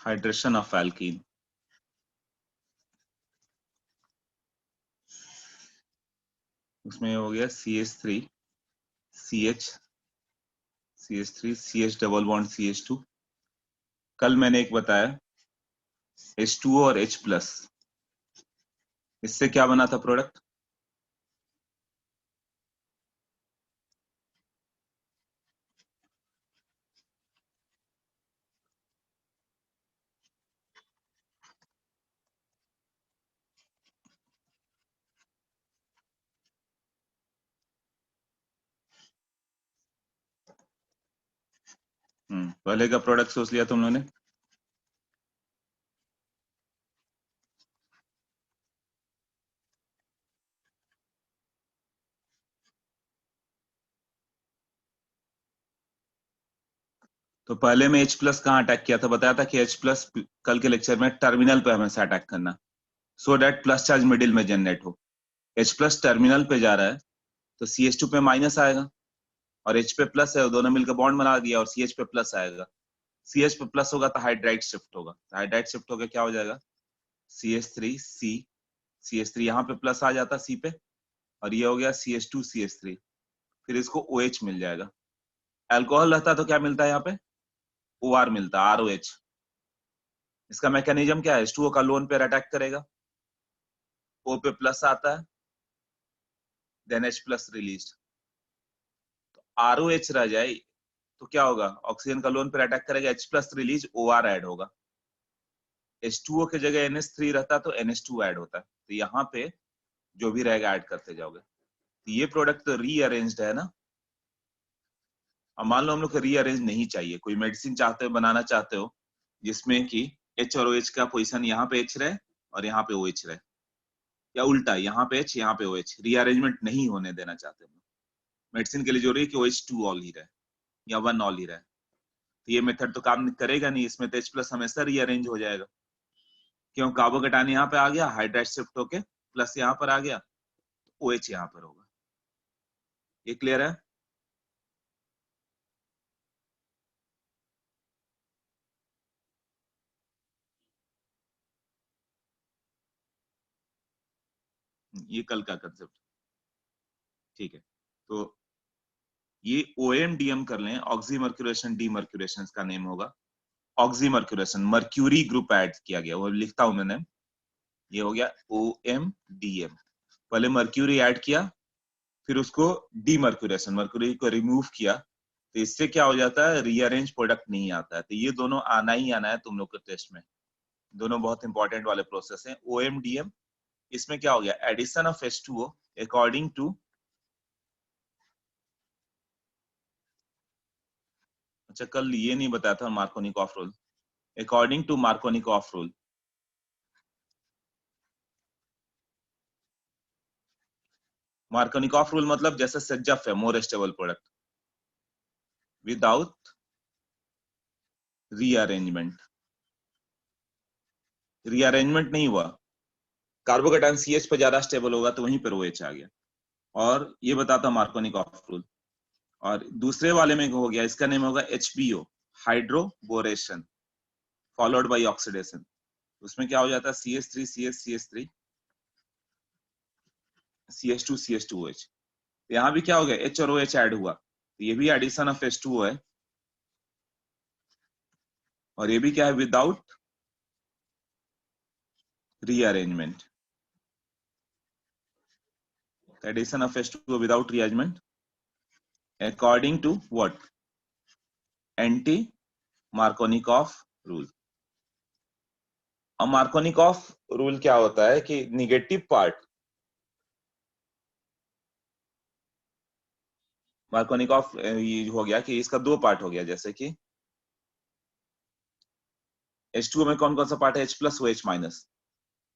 Hydration of alkene. उसमें हो गया CH3 CH CH3 CH double bond CH2। कल मैंने एक बताया H2O और H प्लस, इससे क्या बना था प्रोडक्ट? पहले का प्रोडक्ट सोच लिया तुम लोगों ने? तो पहले में H प्लस कहाँ अटैक किया था? बताया था कि H प्लस कल के लेक्चर में टर्मिनल पे हमेशा अटैक करना, so that plus charge middle में जनरेट हो। H प्लस टर्मिनल पे जा रहा है तो CH2 पे माइनस आएगा और H पे प्लस है, दोनों मिलकर बॉन्ड बना दिया और CH पे प्लस आएगा। CH पे प्लस होगा तो हाइड्राइड शिफ्ट होगा, तो हाइड्राइड शिफ्ट होकर क्या हो जाएगा? CH3 C, CH3 यहाँ पे प्लस आ जाता C पे, और ये हो गया CH2 CH3, फिर इसको OH मिल जाएगा। अल्कोहल रहता तो क्या मिलता है यहाँ पे? OR मिलता, ROH। इसका मैकेनिज्म क्या है? H2O का लोन पेयर अटैक करेगा, O पे प्लस आता है, देन H प्लस रिलीज, तो ROH रह जाए तो क्या होगा? ऑक्सीजन का लोन पेयर अटैक करेगा, H plus release, OR add होगा। H2O की जगह NH3 रहता तो NH2 ऐड होता, तो यहाँ पे जो भी रहेगा ऐड करते जाओगे। तो ये प्रोडक्ट तो रीअरेंज्ड है ना। अब मान लो हम लोग को रीअरेंज नहीं चाहिए, कोई मेडिसिन चाहते हो, बनाना चाहते हो जिसमें कि H और OH का पोजीशन यहाँ पे H रहे और यहाँ पे OH रहे, या उल्टा यहाँ पे H यहाँ पे OH, रीअरेंजमेंट नहीं होने देना चाहते हो। मेडिसिन के लिए जरूरी है कि OH 2 ऑल ही रहे या 1 ऑल ही रहे, तो ये मेथड तो काम करेगा नहीं, इसमें तो H प्लस हमेशा रीअरेंज हो जाएगा। क्यों? कार्बोकेटायन यहाँ पे आ गया, हाइड्राइड शिफ्ट होके प्लस यहाँ पर आ गया, OH यहाँ पर होगा। ये क्लियर है? ये कल का कंसेप्ट, ठीक है। तो ये OM-DM कर लें, ऑक्सीमर्क्यूरेशन डीमर्क्यूरेशन का नेम होगा। ऑक्सीमर्क्यूरेशन, मर्क्यूरी ग्रुप ऐड किया गया, वो लिखता हूं मैंने, ये हो गया OM-DM। पहले मर्क्यूरी ऐड किया, फिर उसको डीमर्क्यूरेशन, मर्क्यूरी को रिमूव किया, तो इससे क्या हो जाता है? रीअरेंज प्रोडक्ट नहीं आता है। तो ये दोनों आना ही आना है तुम लोग के टेस्ट में, दोनों बहुत इंपॉर्टेंट वाले प्रोसेस हैं। OM-DM, इसमें क्या हो गया? Addition of H2O according to, अच्छा कल ये नहीं बताया था Markovnikov rule, according to Markovnikov rule. Markovnikov rule मतलब जैसे सेजफ है, more stable product without rearrangement. Rearrangement नहीं हुआ, कार्बोकेटायन CH पे ज्यादा स्टेबल होगा तो वहीं पर OH आ गया, और ये बताता मार्कोनिकॉफ रूल। और दूसरे वाले में हो गया, इसका नेम होगा HBO, hydroboration followed by oxidation. उसमें क्या हो जाता है? CH3 CH CH3 CH2 CH2OH। यहाँ भी क्या हो गया? H और OH ऐड हुआ, तो ये भी एडिशन ऑफ H2O है, और ये भी क्या है? Without rearrangement. Addition of H2O without rearrangement according to what? Anti Markovnikov rule. अब मार्कोनिकॉफ रूल क्या होता है कि निगेटिव पार्ट, मार्कोनिकॉफ ये हो गया कि इसका दो पार्ट हो गया, जैसे कि H2O में कौन कौन सा पार्ट है? H plus OH minus.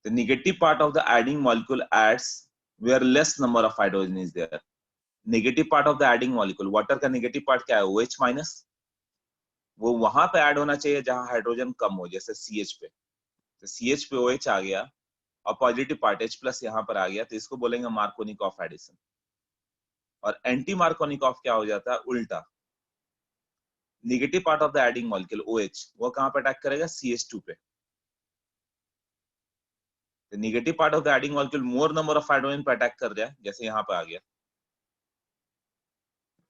The negative part of the adding molecule adds where less number of hydrogen is there. Negative part of the adding molecule, water का negative part क्या है? OH minus. वो वहां पे add होना चाहिए जहां hydrogen कम हो, जैसे CH पे, तो CH पे OH आ गया, और पॉजिटिव पार्ट H प्लस यहाँ पर आ गया, तो इसको बोलेंगे मार्कोनिकॉफ एडिशन। और एंटी मार्कोनिकॉफ क्या हो जाता है? उल्टा, negative part of the adding molecule OH वो कहां पे अटैक करेगा? CH2 पे। The negative part of the adding molecule more number of hydrogen पे अटैक कर रहा है, जैसे यहाँ पे आ गया।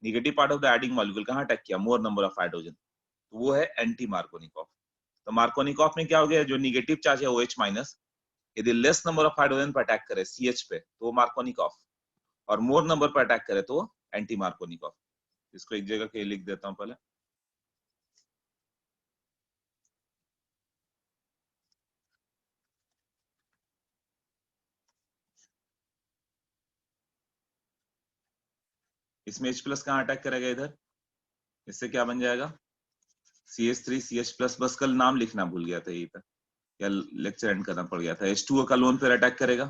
Negative part of the adding molecule कहाँ अटैक किया? मोर नंबर ऑफ हाइड्रोजन, तो वो है एंटी मार्कोनिकॉफ। तो मार्कोनिकॉफ में क्या हो गया? जो निगेटिव चार्ज है OH माइनस, यदि लेस नंबर ऑफ हाइड्रोजन पर अटैक करे CH पे तो वो मार्कोनिकॉफ, और मोर नंबर पर अटैक करे तो एंटी मार्कोनिकॉफ। इसको एक जगह के लिख देता हूँ पहले। इसमें H प्लस कहाँ अटैक करेगा? इधर। इससे क्या बन जाएगा? CH3 CH plus. बस कल नाम लिखना भूल गया था यही पे, या लेक्चर एंड करना पड़ गया था। H2O का लोन पर अटैक करेगा,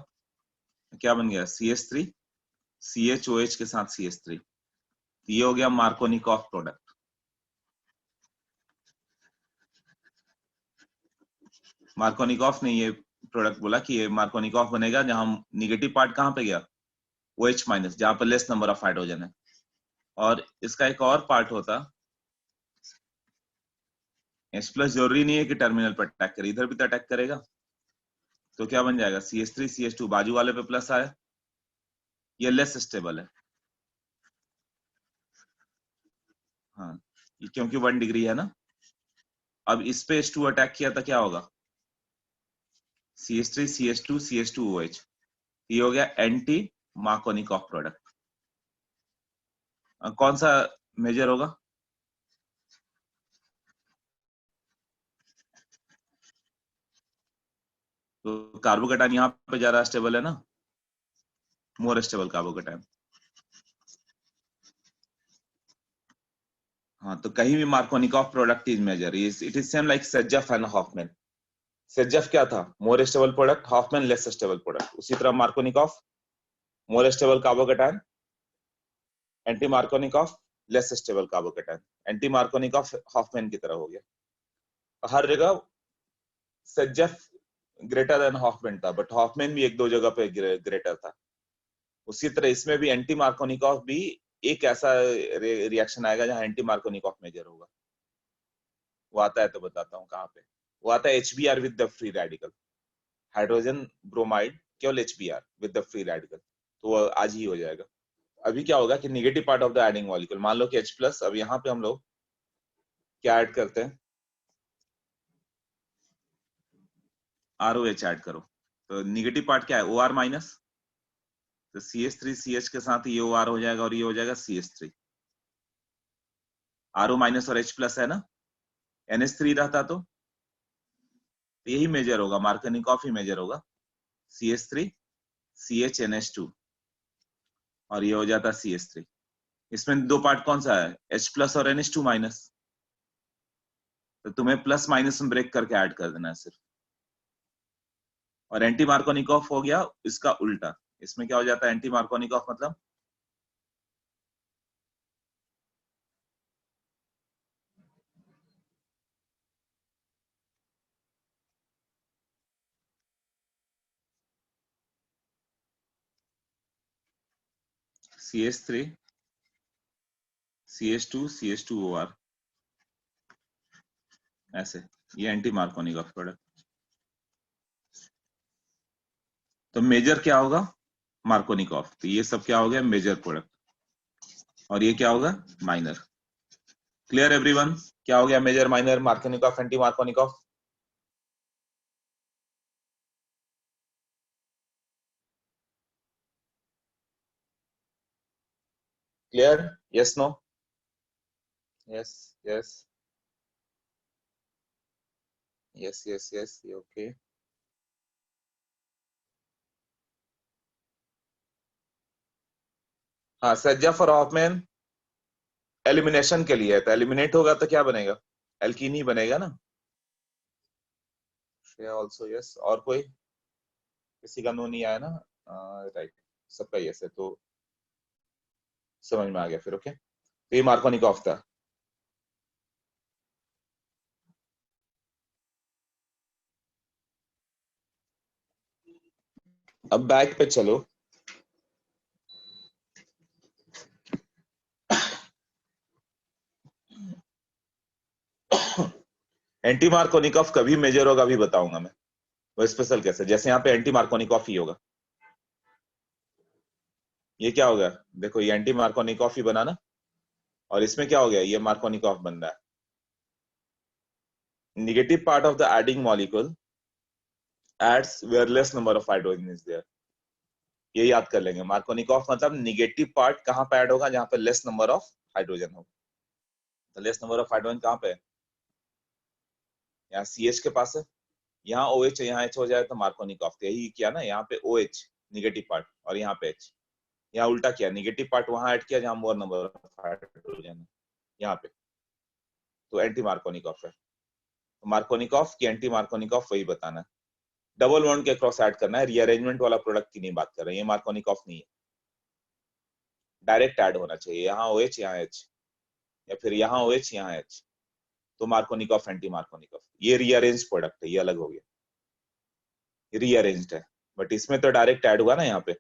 क्या बन गया? CH3 CHOH के साथ CH3, ये हो गया मार्कोनिकॉफ प्रोडक्ट। मार्कोनिकॉफ ने ये प्रोडक्ट बोला कि ये मार्कोनिकॉफ बनेगा जहां निगेटिव पार्ट कहां पे गया? OH माइनस, जहां पर लेस नंबर ऑफ हाइड्रोजन है। और इसका एक और पार्ट होता, H प्लस जरूरी नहीं है कि टर्मिनल पर अटैक करे, इधर भी तो अटैक करेगा। तो क्या बन जाएगा? CH3 CH2, बाजू वाले पे प्लस आया, ये लेस स्टेबल है। हाँ, क्योंकि 1 डिग्री है ना। अब इस पे H2 अटैक किया था, क्या होगा? CH3 CH2 CH2OH, ये हो गया एंटी मार्कोनिकॉफ प्रोडक्ट। कौन सा मेजर होगा? तो कार्बोकेटाइन यहाँ पे ज्यादा स्टेबल है ना, मोर स्टेबल कार्बोकेटाइन। हाँ, तो कहीं भी Markovnikov product is major, it is same like Saytzeff and Hofmann. Saytzeff क्या था? More stable product, Hofmann less stable product. उसी तरह Markovnikov more stable carbocation, anti Markovnikov less stable carbocation. Anti Markovnikov Hofmann की तरह हो गया। हर जगह सेजफ ग्रेटर देन हॉफमैन था, बट हॉफमैन भी एक दो जगह पे ग्रेटर था। उसी तरह इसमें भी एंटी मार्कोनिकॉफ भी एक ऐसा रिएक्शन आएगा जहां एंटी मार्कोनिकॉफ मेजर होगा। वो आता है तो बताता हूँ कहाँ पे। वो आता है HBr with the free radical, hydrogen bromide केवल HBr with the free radical. तो वो आज ही हो जाएगा। अभी क्या होगा कि negative part of the adding molecule, मान लो कि H प्लस, अब यहाँ पे हम लोग क्या ऐड करते हैं? ROH ऐड करो। तो निगेटिव पार्ट क्या है? OR माइनस, तो CH3 CH के साथ ये OR हो जाएगा और ये हो जाएगा CH3। RO माइनस और H प्लस है ना, NH3 रहता तो यही मेजर होगा, मार्कोनिकॉफ ही मेजर होगा। CH3 CHNH2 और ये हो जाता CH3। इसमें दो पार्ट कौन सा है? H प्लस और NH2 माइनस। तो तुम्हें प्लस माइनस में ब्रेक करके ऐड कर देना है सिर्फ। और एंटी मार्कोनिकॉफ हो गया इसका उल्टा। इसमें क्या हो जाता है? एंटी मार्कोनिकॉफ मतलब CH3 CH2 CH2OR, ऐसे। ये एंटी मार्कोनिकॉफ प्रोडक्ट। तो मेजर क्या होगा? मार्कोनिकॉफ। तो ये सब क्या हो गया? Major product. और ये क्या होगा? माइनर। Clear everyone? क्या हो गया major, minor, Markovnikov, anti Markovnikov? Clear? Yes no? Yes yes yes yes yes, okay. हाँ, सज्जफ और हॉफमैन एलिमिनेशन के लिए है, तो एलिमिनेट होगा तो क्या बनेगा? एल्कीन ही बनेगा ना। Also yes. और कोई किसी का नो नहीं आया ना? राइट, सबका यस है, तो समझ में आ गया फिर। ओके, तो ये मार्कोनिकॉफ था। अब बैक पे चलो। एंटी मार्कोनिकॉफ कभी मेजर होगा अभी बताऊंगा मैं, वो स्पेशल कैसे, जैसे यहाँ पे एंटी मार्कोनिकॉफ ही होगा। ये क्या होगा, देखो ये एंटी मार्कोनिकॉफ ही बना ना, और इसमें क्या हो गया, ये मार्कोनिकॉफ बन रहा है। Negative part of the adding molecule adds where less number of hydrogen is there। ये याद कर लेंगे, मार्कोनिकॉफ मतलब निगेटिव पार्ट कहाँ पे ऐड होगा, जहाँ पे लेस नंबर ऑफ हाइड्रोजन हो। तो लेस नंबर ऑफ हाइड्रोजन कहाँ पे है, यहाँ CH के पास है, यहाँ OH है, यहाँ H हो जाए तो मार्कोनिकॉफ। यही किया ना, यहाँ पे OH निगेटिव पार्ट और यहाँ पे H, यहाँ उल्टा किया, निगेटिव पार्ट वहां ऐड किया जहाँ मोर नंबर ऑफ हाइड्रोजन है यहाँ पे, तो एंटी मार्कोनिकॉफ है। तो मार्कोनिकॉफ की एंटी मार्कोनिकॉफ वही बताना है। डबल बॉन्ड के क्रॉस ऐड करना है, रीअरेंजमेंट वाला प्रोडक्ट की नहीं बात कर रहे हैं, ये मार्कोनिकॉफ नहीं है, डायरेक्ट ऐड होना चाहिए, यहाँ OH यहाँ H, या फिर यहाँ OH यहाँ H, तो मार्कोनिकॉफ एंटी मार्कोनिकॉफ। ये रीअरेंज प्रोडक्ट है, ये अलग हो गया, रीअरेंज्ड है, बट इसमें तो डायरेक्ट ऐड हुआ ना, यहाँ पे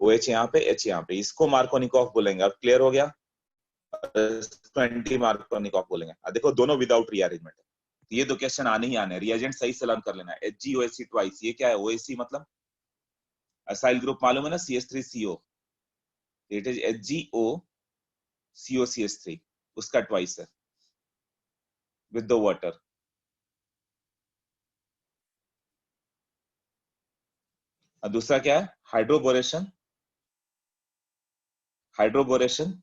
OH यहाँ पे H यहाँ पे, इसको मार्कोनिकॉफ बोलेंगे। अब क्लियर हो गया, एंटी मार्कोनिकॉफ बोलेंगे। देखो दोनों विदाउट रीअरेंजमेंट है, ये दो क्वेश्चन आने ही आने, रिएजेंट सही से लर्न कर लेना। HgOSC ट्वाइस, ये क्या है, OSC मतलब असाइल ग्रुप मालूम है ना, CH3CO, इट इज HgOCOCH3, उसका ट्वाइस है विद द वाटर। और दूसरा क्या है, हाइड्रोबोरेशन, हाइड्रोबोरेशन,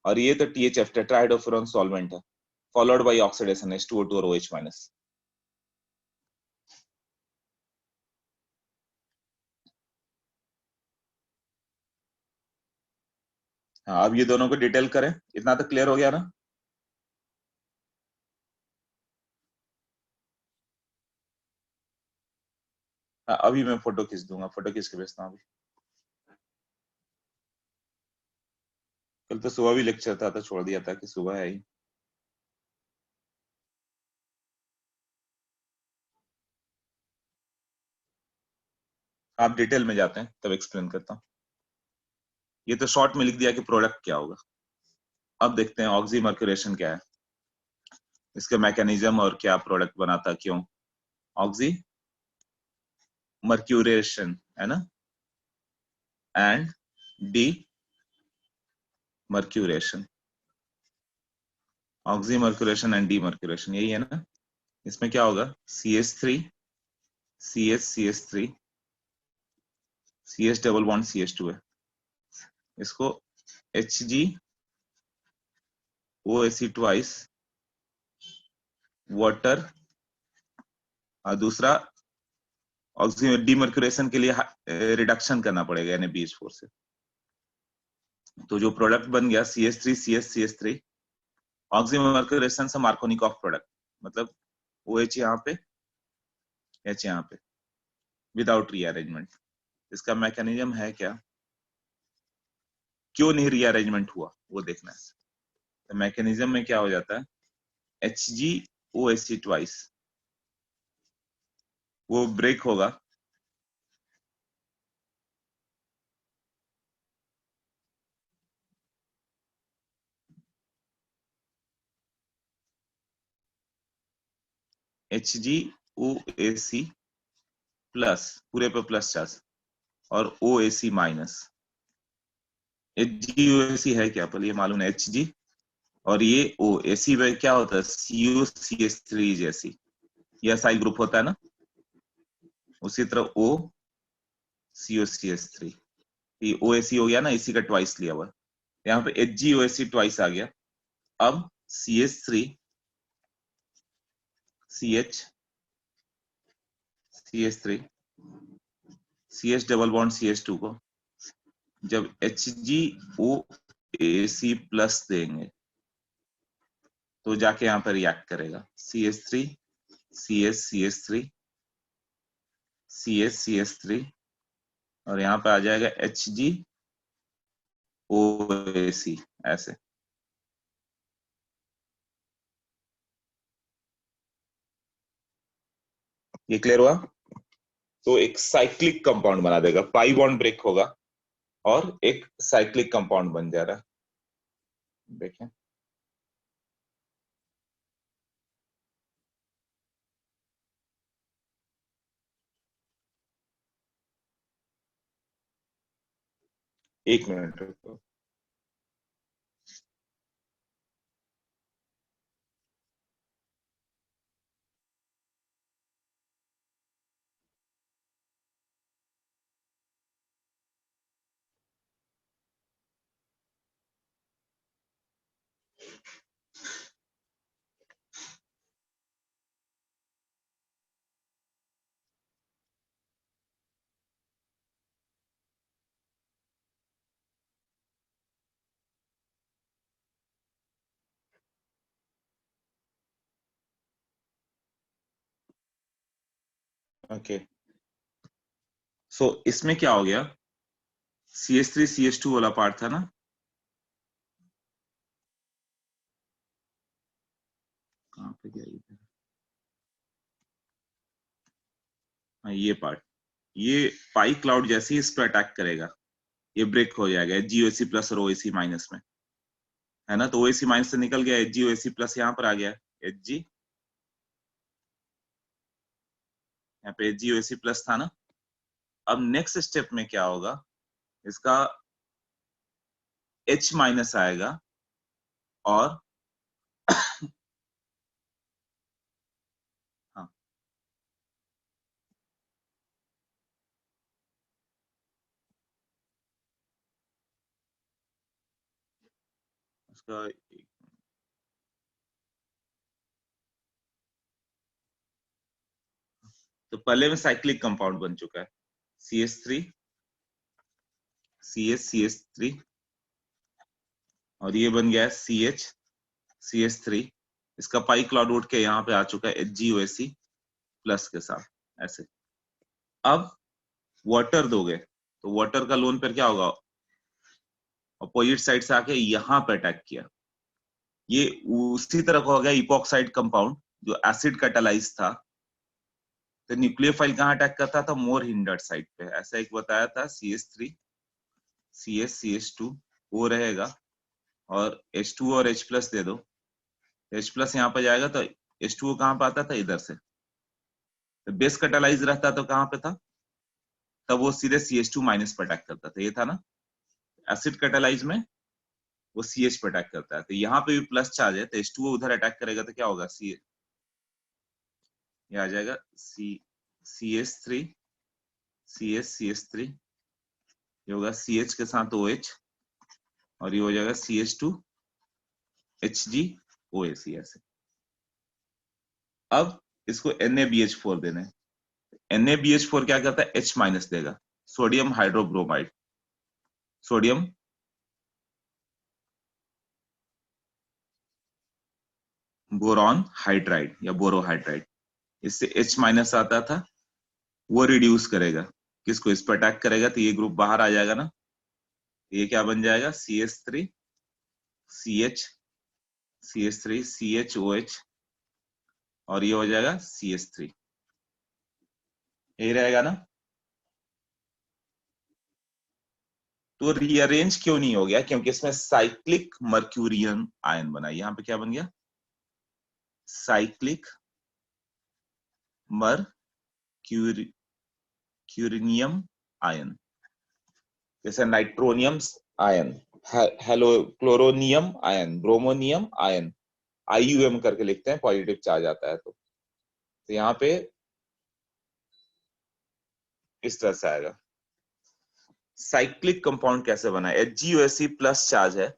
और ये तो THF टेट्राहाइड्रोफुरॉन सॉल्वेंट है, फॉलोड बाय ऑक्सीडेशन H2O2 और OH माइनस। हाँ, अब ये दोनों को डिटेल करें, इतना तो क्लियर हो गया ना। हाँ, अभी मैं फोटो खींच दूंगा, फोटो खींच के भेजता हूँ अभी। कल तो सुबह भी लेक्चर था तो छोड़ दिया था कि सुबह है ही। आप डिटेल में जाते हैं तब एक्सप्लेन करता हूँ। ये तो शॉर्ट में लिख दिया कि प्रोडक्ट क्या होगा। अब देखते हैं ऑक्सीमर्क्यूरेशन क्या है, इसके मैकेनिज्म और क्या प्रोडक्ट बनाता, क्यों ऑक्सी मर्क्यूरेशन है ना, and D mercuration, oxy mercuration and D mercuration, यही है ना। इसमें क्या होगा, CH3 CH CH double bond CH2 है, इसको HgOAC ट्वाइस वाटर, और दूसरा ऑक्सी डीमर्क्यूरेशन के लिए रिडक्शन करना पड़ेगा NaBH4 से। तो जो प्रोडक्ट बन गया CH3 CH3 ऑक्सीमर्क्यूरेशन से मार्कोनिकॉफ प्रोडक्ट, मतलब OH यहाँ पे H यहाँ पे विदाउट रीअरेंजमेंट। इसका मैकेनिज्म है क्या, क्यों नहीं रीअरेंजमेंट हुआ वो देखना है। तो मैकेनिज्म में क्या हो जाता है, HgOAC ट्वाइस वो ब्रेक होगा, HgOAC प्लस, पूरे पे प्लस चार्ज, और OAC माइनस। HgOAC है क्या, पहले ये मालूम है, Hg और ये OAC में क्या होता है, COCH3 जैसी, ये असाइल ग्रुप होता है ना, उसी तरह OCOCH3, ये OAC हो गया ना, इसी का ट्वाइस लिया हुआ, यहाँ पे HgOAC ट्वाइस आ गया। अब CH3 CH3 CH double bond CH2 को जब HgOAC प्लस देंगे तो जाके यहाँ पर रिएक्ट करेगा, CH3 CH CH3 और यहाँ पे आ जाएगा HgOAC ऐसे। ये क्लियर हुआ, तो एक साइक्लिक कंपाउंड बना देगा, पाई बॉन्ड ब्रेक होगा और एक साइक्लिक कंपाउंड बन जा रहा है। देखें एक मिनट रुको। ओके, सो इसमें क्या हो गया, CH3 CH2 वाला पार्ट था ना, कहाँ पे गया ये? हाँ ये पार्ट, ये पाई क्लाउड जैसे ही इस पर अटैक करेगा ये ब्रेक हो जाएगा GOC प्लस और OAC माइनस में, है ना। तो OAC माइनस से निकल गया, GOC प्लस यहाँ पर आ गया, Hg, यहाँ पे GOC प्लस था ना। अब नेक्स्ट स्टेप में क्या होगा, इसका H माइनस आएगा और हाँ उसका, तो पहले में साइक्लिक कंपाउंड बन चुका है, CH3 CH3, और ये बन गया है CH3। इसका पाई क्लाउड उठ के यहाँ पे आ चुका है HgOAc प्लस के साथ, ऐसे। अब वाटर दोगे तो वाटर का लोन पर क्या होगा, अपोजिट साइड से आके यहाँ पे अटैक किया, ये उसी तरह का हो गया इपॉक्साइड कंपाउंड जो एसिड कैटालाइज था। तो न्यूक्लियोफाइल कहाँ अटैक करता था, मोर हिंडर्ड साइड पे, ऐसा एक बताया था, CH3 CH2 वो रहेगा, और H2 और H प्लस दे दो, H प्लस यहाँ पे जाएगा तो H2O कहाँ पे आता था, इधर से। तो बेस कैटालाइज रहता तो कहाँ पे था, तब वो सीधे CH2 माइनस पे अटैक करता था, ये था ना। एसिड कैटालाइज में वो CH पे अटैक करता है, तो यहाँ पे भी प्लस चार्ज है, तो H2O उधर अटैक करेगा तो क्या होगा, सी ये आ जाएगा CH3 CH3, ये होगा CH के साथ OH, और ये हो जाएगा CH2 HgOAc ऐसे। अब इसको NaBH4 देना है, NaBH4 क्या करता है, H माइनस देगा, sodium hydrobromide, sodium boron hydride या बोरोहाइड्राइड, इससे H माइनस आता था, वो रिड्यूस करेगा, किसको, इस पर अटैक करेगा तो ये ग्रुप बाहर आ जाएगा ना। ये क्या बन जाएगा, CH3 CH CH3 CHOH, और ये हो जाएगा CH3, यही रहेगा ना। तो रीअरेंज क्यों नहीं हो गया, क्योंकि इसमें साइक्लिक मर्क्यूरियन आयन बना, यहाँ पे क्या बन गया, साइक्लिक मर्क्यूरिनियम आयन, जैसे nitronium ion, hello chloronium ion, bromonium ion, IUM करके लिखते हैं, पॉजिटिव चार्ज आता है तो यहाँ पे इस तरह से आएगा। साइक्लिक कंपाउंड कैसे बना है, HgOAc प्लस चार्ज है,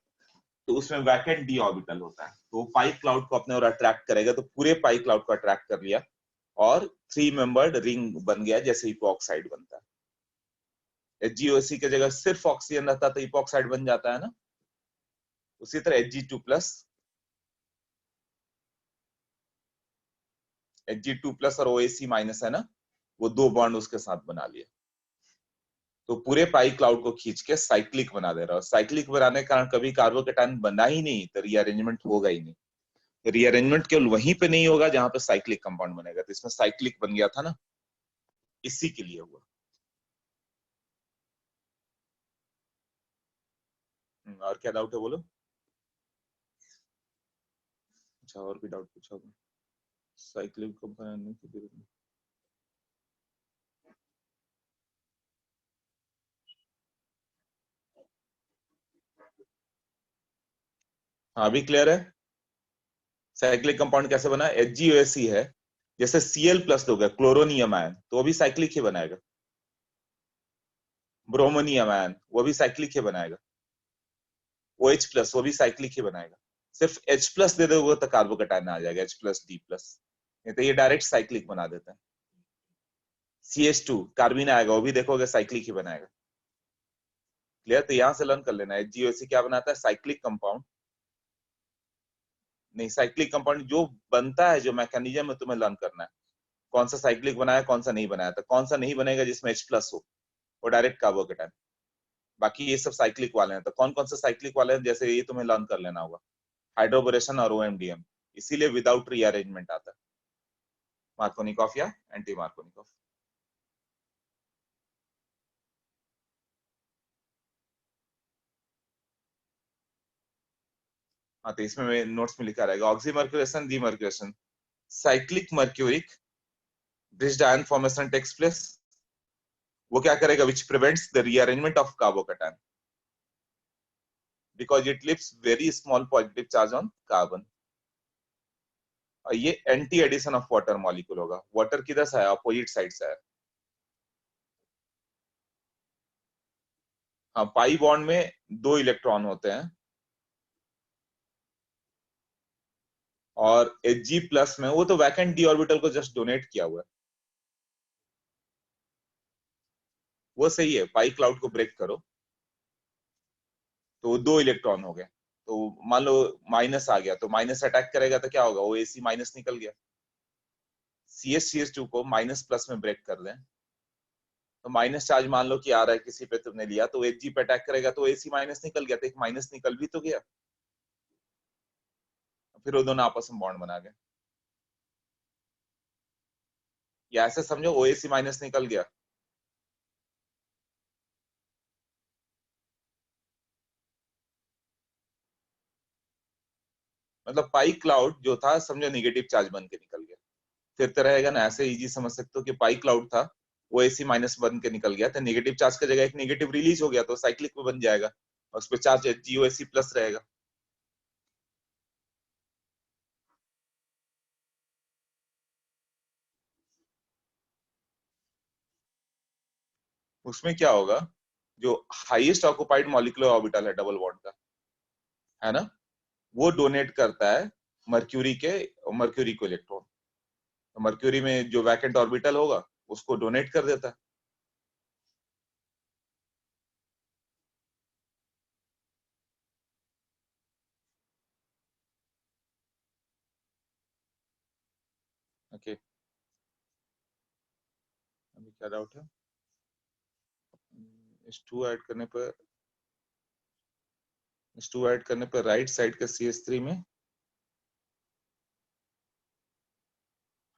तो उसमें वैकेंट डी ऑर्बिटल होता है, तो पाई क्लाउड को अपने और अट्रैक्ट करेगा, तो पूरे पाई क्लाउड को अट्रैक्ट कर लिया और 3 मेंबर्ड रिंग बन गया, जैसे इपॉक्साइड बनता है। HgOAc की जगह सिर्फ ऑक्सीजन रहता तो इपॉक्साइड बन जाता है ना। उसी तरह Hg2 प्लस और OAc माइनस है ना, वो दो बॉन्ड उसके साथ बना लिया, तो पूरे पाई क्लाउड को खींच के साइक्लिक बना दे रहा है। साइक्लिक बनाने के कारण कभी कार्बोकेटाइन बना ही नहीं, तो रीअरेंजमेंट होगा ही नहीं। रीअरेंजमेंट केवल वहीं पे नहीं होगा जहां पे साइक्लिक कंपाउंड बनेगा, तो इसमें साइक्लिक बन गया था ना, इसी के लिए हुआ। और क्या डाउट है बोलो। अच्छा और भी डाउट पूछा होगा, साइक्लिक कंपाउंड। हाँ अभी क्लियर है। साइक्लिक कंपाउंड कैसे बना, HgOSC है, जैसे Cl प्लस हो गया क्लोरोनियम आयन, तो वो भी साइक्लिक ही बनाएगा। ब्रोमोनियम आयन वो भी साइक्लिक ही बनाएगा। OH प्लस वो भी साइक्लिक ही बनाएगा। सिर्फ H प्लस दे दोगे तो कार्बोकैटायन आ जाएगा, H प्लस D प्लस, नहीं तो ये डायरेक्ट साइक्लिक बना देता है। CH2 कार्बिन आएगा, वो भी देखोगे साइक्लिक ही बनाएगा। क्लियर, तो यहां से लर्न कर लेना HgOC क्या बनाता है, साइक्लिक कंपाउंड। नहीं, साइक्लिक कंपाउंड जो बनता है, जो मैकेनिज्म है तुम्हें लर्न करना है, कौन सा साइक्लिक बनाया कौन सा नहीं बनाया, तो कौन सा नहीं बनेगा जिसमें H प्लस हो, वो डायरेक्ट कार्बोकैटायन। बाकी ये सब साइक्लिक वाले हैं, तो कौन कौन सा साइक्लिक वाले हैं, जैसे ये तुम्हें लर्न कर लेना होगा, हाइड्रोबोरेशन और OMDM, इसीलिए विदाउट रीअरेंजमेंट आता है, मार्कोनिकॉफ या एंटी मार्कोनिकॉफ। हाँ तो इसमें नोट्स में लिखा रहेगा, oxymercuration demercuration, cyclic mercuric bridged ion formation takes place, वो क्या करेगा, which prevents the rearrangement of carbocation because it leaves very small positive charge on carbon. और ये anti addition of water molecule होगा, वाटर किधर से आया, अपोजिट साइड से आया। हाँ पाई बॉन्ड में 2 इलेक्ट्रॉन होते हैं, और Hg प्लस में वो तो वैकेंट डी ऑर्बिटल को जस्ट डोनेट किया हुआ है, वो सही है। पाई क्लाउड को ब्रेक करो तो 2 इलेक्ट्रॉन हो गए, तो मान लो माइनस आ गया, तो माइनस अटैक करेगा तो क्या होगा, वो AC माइनस निकल गया। CH2 को माइनस प्लस में ब्रेक कर दें, तो माइनस चार्ज मान लो कि आ रहा है किसी पे तुमने लिया, तो Hg पे अटैक करेगा तो AC माइनस निकल गया, तो एक माइनस निकल भी तो गया, फिर वो दोनों आपस में बॉन्ड बना गए। या ऐसे समझो OAC माइनस निकल गया, मतलब पाई क्लाउड जो था समझो निगेटिव चार्ज बन के निकल गया। फिर तो रहेगा ना, ऐसे इजी समझ सकते हो कि पाई क्लाउड था, वो AC माइनस बन के निकल गया, तो नेगेटिव चार्ज की जगह एक नेगेटिव रिलीज हो गया, तो साइक्लिक में बन जाएगा, और उस पर चार्ज HgOSC प्लस रहेगा। उसमें क्या होगा, जो हाईएस्ट ऑक्युपाइड मॉलिक्यूलर ऑर्बिटल है डबल बॉन्ड का, है ना, वो डोनेट करता है मर्क्यूरी के, मर्क्यूरी को इलेक्ट्रॉन, तो मर्क्यूरी में जो वैकेंट ऑर्बिटल होगा उसको डोनेट कर देता है। ओके, अभी क्या डाउट है, H2 ऐड करने पर, H2 ऐड करने पर राइट साइड के CH3 में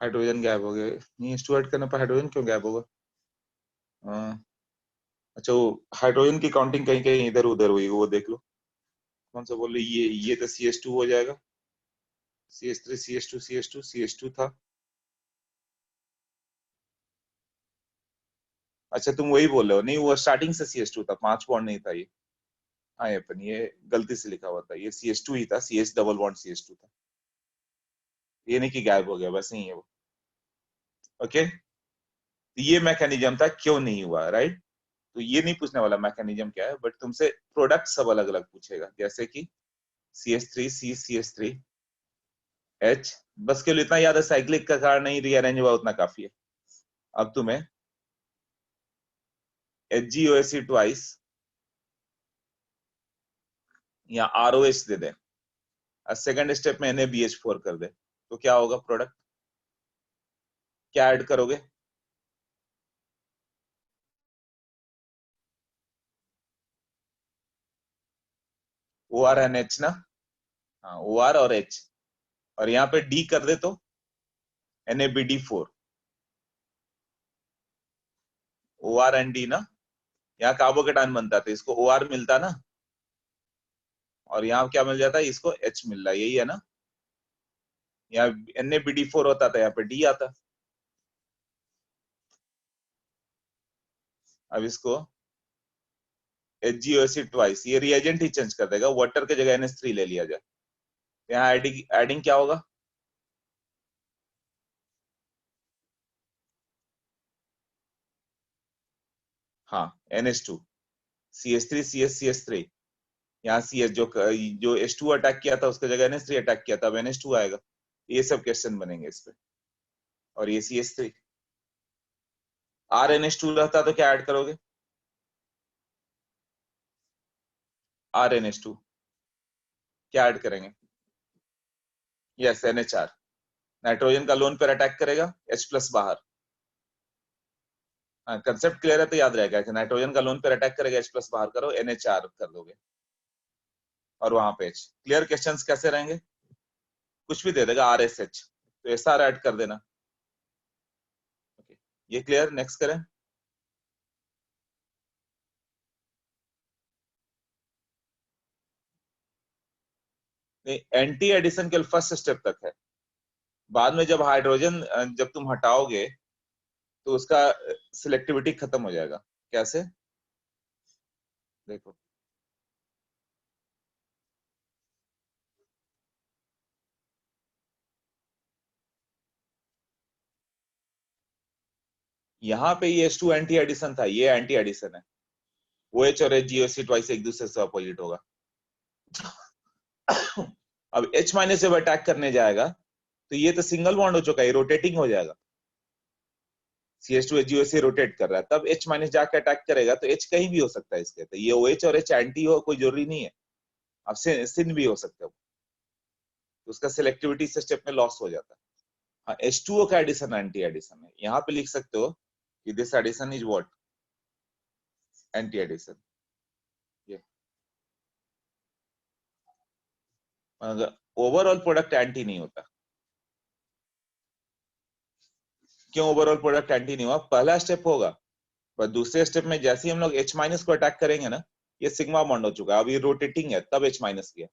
हाइड्रोजन गैप हो गया, नहीं H2 ऐड करने पर हाइड्रोजन क्यों गैप होगा, अच्छा वो हाइड्रोजन की काउंटिंग कहीं कहीं इधर उधर हुई, वो देख लो, कौन सा बोल रहे, ये तो CH2 हो जाएगा, CH3 CH2 CH2 CH2 था। अच्छा तुम वही बोल रहे हो, नहीं वो स्टार्टिंग से CH2 था, 5 बॉन्ड नहीं था ये। हाँ ये अपन ये गलती से लिखा हुआ था, ये CH2 ही था, CH डबल बॉन्ड CH2 था, ये नहीं कि गायब हो गया, बस नहीं है वो। ओके, तो ये मैकेनिज्म था क्यों नहीं हुआ, राइट। तो ये नहीं पूछने वाला मैकेनिज्म क्या है, बट तुमसे प्रोडक्ट सब अलग अलग पूछेगा, जैसे कि CH3 CH3 H, बस केवल इतना याद है साइक्लिक का कारण नहीं रीअरेंज हुआ, उतना काफी है। अब तुम्हें HgOSC ट्वाइस या ROH दे दे, सेकंड स्टेप में NaBH4 कर दे, तो क्या होगा प्रोडक्ट, क्या ऐड करोगे, OR and H ना, हाँ OR और H, और यहाँ पे D कर दे तो NaBD4, OR and D ना, यहाँ कार्बोकेटायन बनता था, इसको OR मिलता ना, और यहाँ क्या मिल जाता है, इसको H मिल रहा है, यही है ना, यहाँ NaBD4 होता था, यहाँ पे D आता। अब इसको HgOSC ट्वाइस, ये रिएजेंट ही चेंज कर देगा, वाटर के जगह NH3 ले लिया जाए, यहाँ एडिंग एडिंग क्या होगा? हाँ, NH2 CH3 CS CH3, यहाँ CS जो H2 अटैक किया था उसके जगह NH3 अटैक किया था, अब NH2 आएगा। ये सब क्वेश्चन बनेंगे इस पे। और ये CH3 RNH2 रहता तो क्या ऐड करोगे? RNH2 क्या ऐड करेंगे? यस NHR, नाइट्रोजन का लोन पर अटैक करेगा, H प्लस बाहर। हाँ, कंसेप्ट क्लियर है तो याद रहेगा कि नाइट्रोजन का लोन पर अटैक करेगा, H प्लस बाहर करो, NHR कर दोगे और वहां पे H। क्लियर? क्वेश्चंस कैसे रहेंगे? कुछ भी दे देगा RSH तो SR ऐड कर देना। ओके, ये क्लियर? नेक्स्ट करें। नहीं, एंटी एडिशन के फर्स्ट स्टेप तक है। बाद में जब हाइड्रोजन जब तुम हटाओगे तो उसका सिलेक्टिविटी खत्म हो जाएगा। कैसे? देखो, यहाँ पे ये H2 एंटी एडिशन था, ये एंटी एडिशन है। OH और HGOC ट्वाइस एक दूसरे से अपोजिट होगा। अब H माइनस जब अटैक करने जाएगा तो ये तो सिंगल बॉन्ड हो चुका है, रोटेटिंग हो जाएगा। CH2 HGOC रोटेट कर रहा है, तब H माइनस जाके अटैक करेगा तो H कहीं भी हो सकता है इसके, तो ये OH और H एंटी हो कोई जरूरी नहीं है। अब सिन भी हो सकता है, तो उसका सिलेक्टिविटी से स्टेप में लॉस हो जाता है। हाँ, H2O का एडिशन एंटी एडिशन है, यहाँ पे लिख सकते हो कि this addition is what? Anti addition. ये ओवरऑल प्रोडक्ट एंटी नहीं होता। क्यों ओवरऑल प्रोडक्ट एंटी नहीं हुआ? पहला स्टेप होगा, पर दूसरे स्टेप में जैसे ही हम लोग H माइनस को अटैक करेंगे ना, ये सिग्मा बॉन्ड हो चुका है, अब ये रोटेटिंग है, तब H माइनस किया,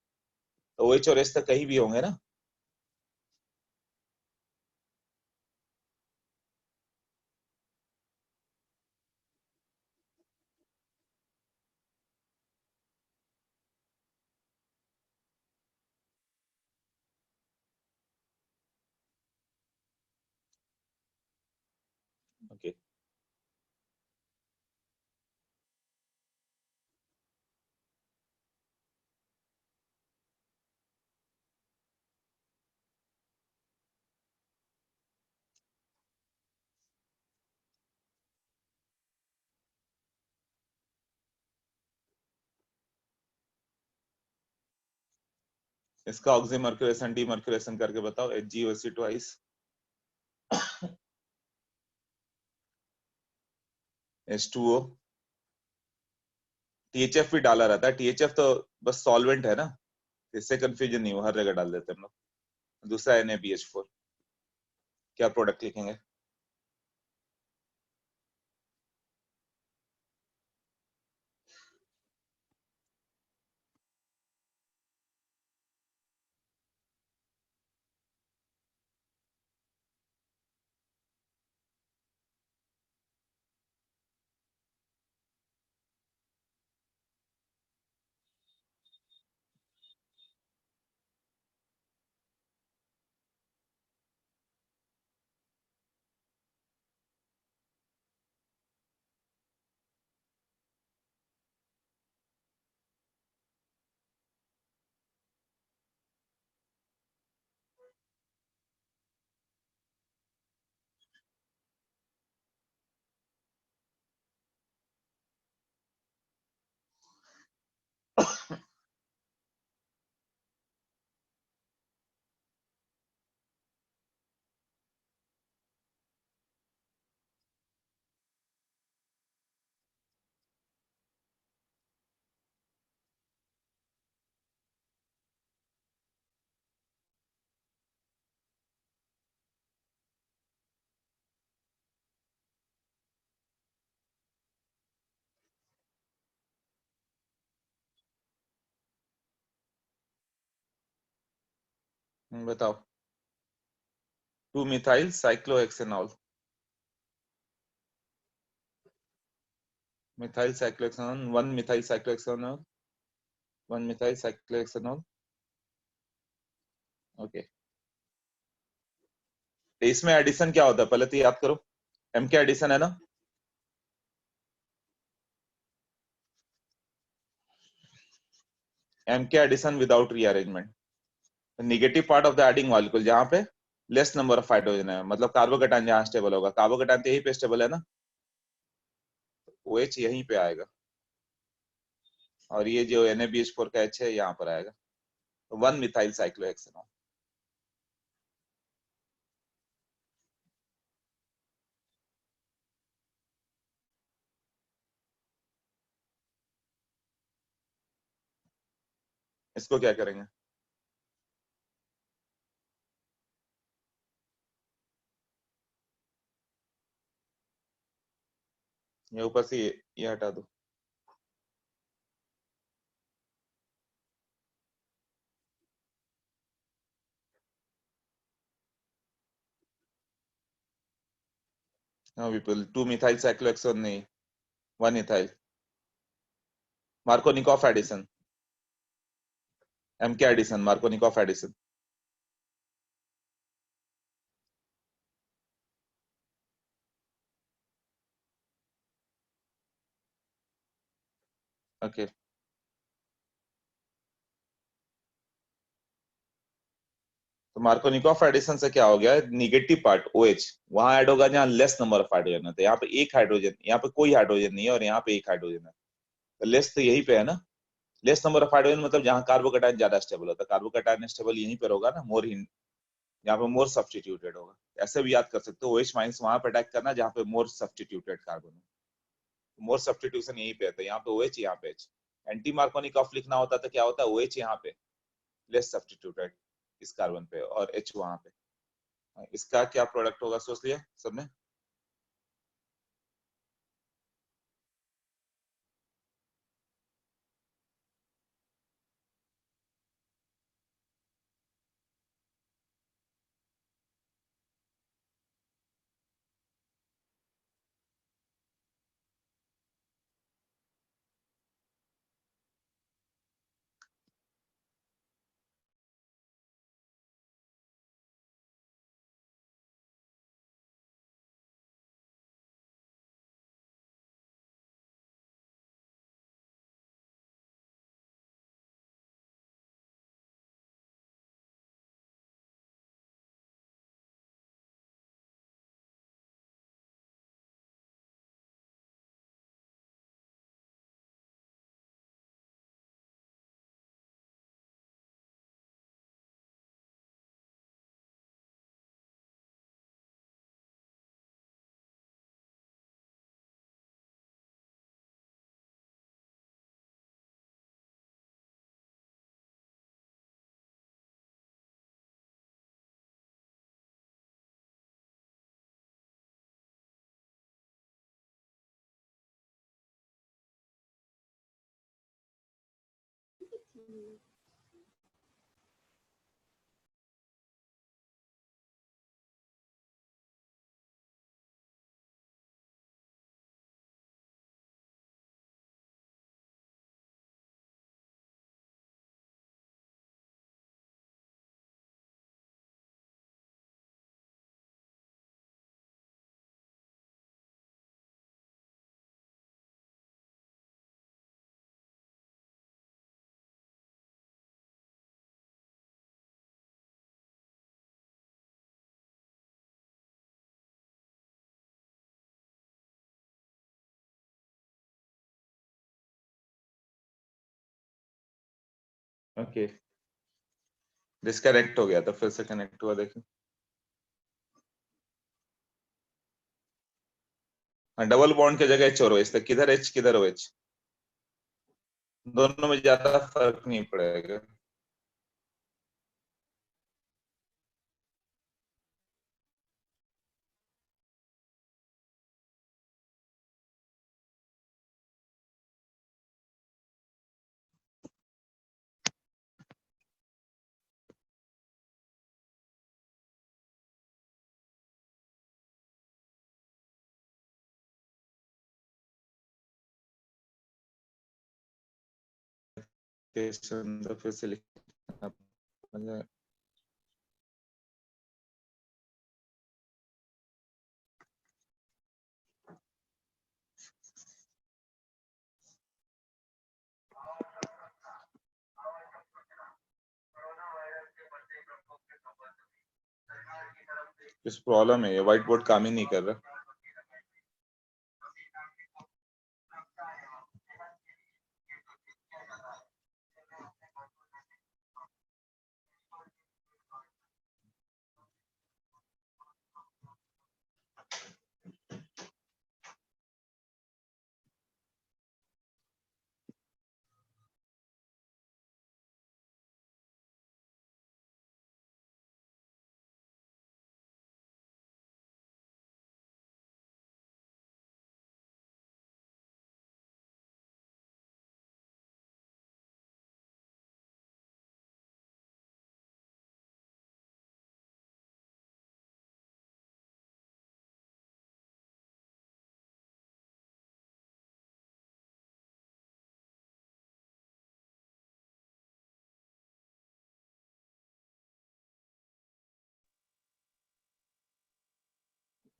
तो OH और H तक कहीं भी होंगे ना। ओके, इसका ऑक्सीमर्क्यूलेशन डीमर्क्यूलेशन करके बताओ। HgOC ट्वाइस H2O, THF भी डाला रहता है, THF तो बस सॉल्वेंट है ना, इससे कंफ्यूजन नहीं हो, हर जगह डाल देते हैं हम लोग। दूसरा NaBH4, क्या प्रोडक्ट लिखेंगे? बताओ। 2 methyl cyclohexanol, methyl cyclohexanol, 1 methyl cyclohexanol, 1 methyl cyclohexanol. Okay, तो इसमें एडिशन क्या होता है पहले तो याद करो। एम के एडिशन है ना, एम के addition without rearrangement, negative part of the adding molecule जहां पे लेस नंबर ऑफ हाइड्रोजन है, मतलब कार्बोकेटाइन जहां स्टेबल होगा, कार्बोकेटाइन तो यहीं पे स्टेबल है ना, ओ एच यहीं पे आएगा, और ये जो NaBH4 का H है यहाँ पर आएगा, तो 1 मिथाइल साइक्लोहेक्सेनॉन। इसको क्या करेंगे, ये ऊपर से ये हटा दो। हाँ विपुल, 2 मिथाइल साइक्लोहेक्सेन नहीं, 1 इथाइल, मार्कोनिकॉफ एडिशन, एम के एडिशन, मार्कोनिकॉफ एडिशन। ओके, तो मार्कोनिकॉफ एडिशन से क्या हो गया, निगेटिव पार्ट OH वहां ऐड होगा जहां लेस नंबर ऑफ हाइड्रोजन है, तो यहाँ पे एक हाइड्रोजन, यहाँ पे कोई हाइड्रोजन नहीं है, और यहाँ पे एक हाइड्रोजन है, तो लेस तो यहीं पे है ना, लेस नंबर ऑफ हाइड्रोजन मतलब जहां कार्बोकेटाइन ज्यादा स्टेबल होता है, कार्बोकेटाइन स्टेबल यहीं पर होगा ना, मोर, यहाँ पे मोर सब्स्टिट्यूटेड होगा। ऐसे भी याद कर सकते हो, OH माइनस वहां पे अटैक करना जहाँ पे मोर सब्स्टिट्यूटेड कार्बन है, मोर सब्स्टिट्यूशन यहीं पे आता है, यहाँ पे OH यहाँ पे H। एंटी मार्कोनिकॉफ लिखना होता तो क्या होता है, OH यहाँ पे लेस सब्स्टिट्यूटेड इस कार्बन पे, और H वहां पे। इसका क्या प्रोडक्ट होगा सोच लिया सबने। ओके, डिस्कनेक्ट हो गया तो फिर से कनेक्ट हुआ, देखो। हाँ, डबल बॉन्ड की जगह H और OH, तो किधर H किधर OH, दोनों में ज्यादा फर्क नहीं पड़ेगा। तो फिर से लिखना, कुछ प्रॉब्लम है, ये व्हाइट बोर्ड काम ही नहीं कर रहा।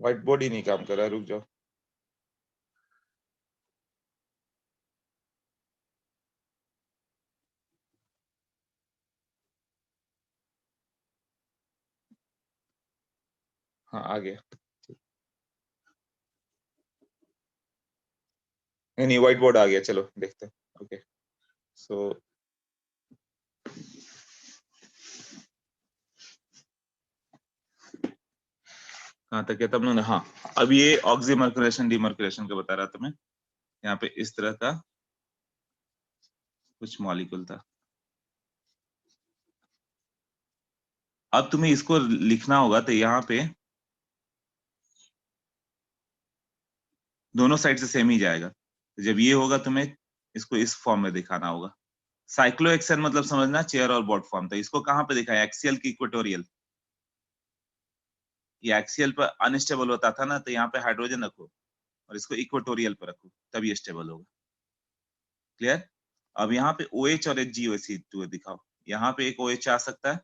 व्हाइट बोर्ड ही नहीं काम कर रहा, रुक जाओ। हाँ आ गया। नहीं व्हाइट बोर्ड आ गया, चलो देखते हैं। ओके सो कहाँ तक है तब उन्होंने, हाँ अब ये ऑक्सीमर्कुलेशन डिमर्कुलेशन का बता रहा था मैं। यहाँ पे इस तरह का कुछ मॉलिक्यूल था। अब तुम्हें इसको लिखना होगा तो यहाँ पे दोनों साइड से सेम ही जाएगा। जब ये होगा तुम्हें इसको इस फॉर्म में दिखाना होगा। साइक्लोहेक्सेन मतलब समझना चेयर और बोर्ड फॉर्म था। इसको कहाँ पे दिखाया, एक्सियल की इक्वेटोरियल। ये एक्सियल पर अनस्टेबल होता था ना, तो यहाँ पे हाइड्रोजन रखो और इसको इक्वेटोरियल पर रखो, तब ये स्टेबल होगा। क्लियर। अब यहाँ पे OH और HgOC दिखाओ। यहाँ पे एक OH आ सकता है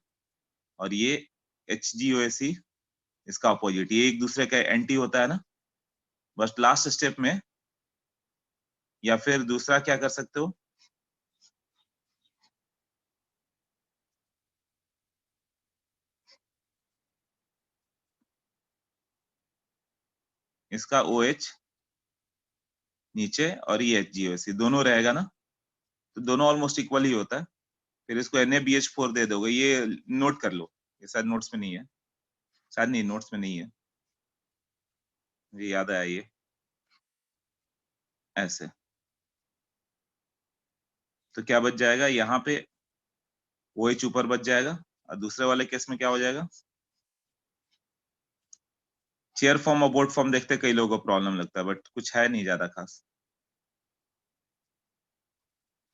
और ये HgOC इसका अपोजिट, ये एक दूसरे का एंटी होता है ना। बस लास्ट स्टेप में या फिर दूसरा क्या कर सकते हो, इसका OH नीचे और ये HgOC दोनों रहेगा ना, तो दोनों ऑलमोस्ट इक्वल ही होता है। फिर इसको NaBH4 दे दोगे। ये नोट कर लो, ये शायद नोट्स में नहीं है, शायद नहीं नोट्स में नहीं है, मुझे याद आया ये ऐसे। तो क्या बच जाएगा यहाँ पे, OH ऊपर बच जाएगा। और दूसरे वाले केस में क्या हो जाएगा, चेयर फॉर्म और बोर्ड फॉर्म देखते कई लोगों को प्रॉब्लम लगता है, बट कुछ है नहीं ज्यादा खास।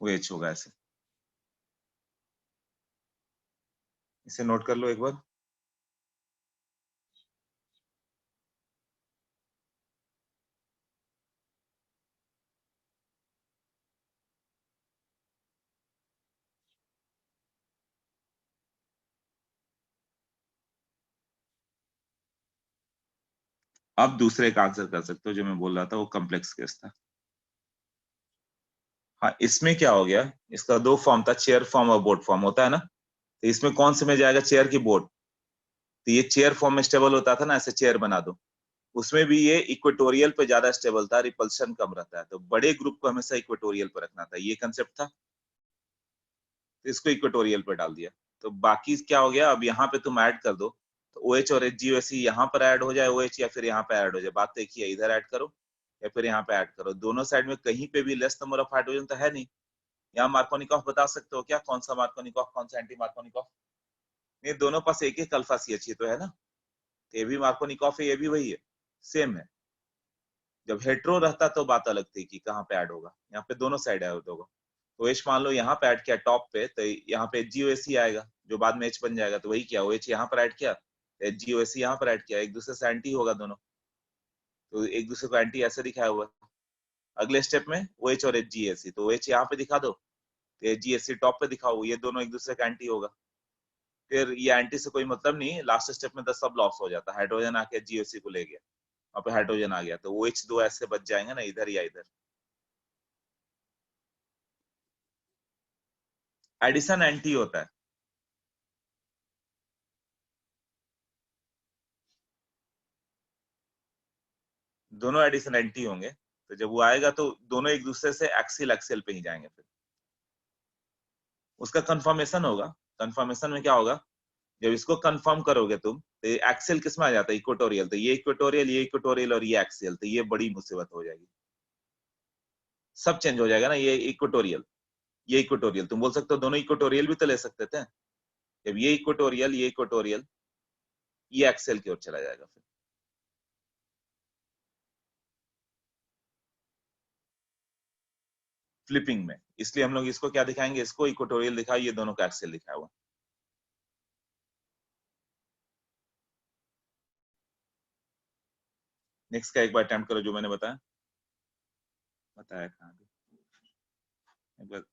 OH होगा ऐसे, इसे नोट कर लो एक बार। अब दूसरे का आंसर कर सकते हो, जो मैं बोल रहा था वो कॉम्प्लेक्स केस था। हाँ इसमें क्या हो गया, इसका दो फॉर्म था, चेयर फॉर्म और बोर्ड फॉर्म होता है ना। तो इसमें कौन से में जाएगा, चेयर की बोर्ड। तो ये चेयर फॉर्म में स्टेबल होता था ना, ऐसे चेयर बना दो। उसमें भी ये इक्वेटोरियल पे ज्यादा स्टेबल था, रिपल्शन कम रहता है। तो बड़े ग्रुप को हमेशा इक्वेटोरियल पे रखना था, ये कंसेप्ट था। तो इसको इक्वेटोरियल पे डाल दिया। तो बाकी क्या हो गया, अब यहाँ पे तुम ऐड कर दो। तो OH और HgOC यहाँ पर ऐड हो जाए, OH, या फिर यहाँ पे ऐड हो जाए। बात तो एक ही है, इधर ऐड करो या फिर यहाँ पे ऐड करो। दोनों साइड में कहीं पे भी लेस नंबर ऑफ हाइड्रोजन तो है नहीं। यहाँ मार्कोनिकॉफ बता सकते हो क्या, कौन सा मार्कोनिकॉफ कौन सा एंटी मार्कोनिकॉफ। ये दोनों पास एक एक अल्फा CH तो है ना। ये भी मार्कोनिकॉफ है, ये भी वही है, सेम है। जब हेट्रो रहता तो बात अलग थी कि कहाँ पे ऐड होगा, यहाँ पे दोनों साइड ऐड होगा। तो एच मान लो यहाँ पे ऐड किया टॉप पे, तो यहाँ पे HgOC आएगा जो बाद में H बन जाएगा। तो वही किया, OH यहाँ पर ऐड किया, HgOC यहाँ पर ऐड किया, एक दूसरे से एंटी होगा दोनों। तो एक दूसरे को एंटी ऐसे दिखाया हुआ है। अगले स्टेप में OH और HgAC, तो OH यहाँ पे दिखा दो, तो HgAC टॉप पे दिखाओ, ये दोनों एक दूसरे का एंटी होगा। फिर ये एंटी से कोई मतलब नहीं, लास्ट स्टेप में तो सब लॉस हो जाता है। हाइड्रोजन आके HgOC को ले गया, वहां पे हाइड्रोजन आ गया, तो OH दो ऐसे बच जाएंगे ना, इधर या इधर। एडिशन एंटी होता है। दोनों एडिशन एंटी होंगे, तो जब वो आएगा तो दोनों एक दूसरे से एक्सियल एक्सियल पे ही जाएंगे। फिर उसका कंफर्मेशन होगा। कंफर्मेशन में क्या होगा, जब इसको कंफर्म करोगे तुम तो एक्सियल किस में आ जाता है, इक्वेटोरियल। तो ये इक्वेटोरियल और ये एक्सियल, तो ये बड़ी मुसीबत हो जाएगी, सब चेंज हो जाएगा ना। ये इक्वेटोरियल, ये इक्वेटोरियल, तुम बोल सकते हो दोनों इक्वेटोरियल भी तो ले सकते थे। जब ये इक्वेटोरियल ये एक्सेल की ओर चला जाएगा फिर। फ्लिपिंग में इसलिए हम लोग इसको क्या दिखाएंगे, इसको इक्वेटोरियल दिखाओ, ये दोनों का एक्सेल दिखाया हुआ। नेक्स्ट का एक बार अटेम्प्ट करो, जो मैंने बताया कहाँ पे एक बार।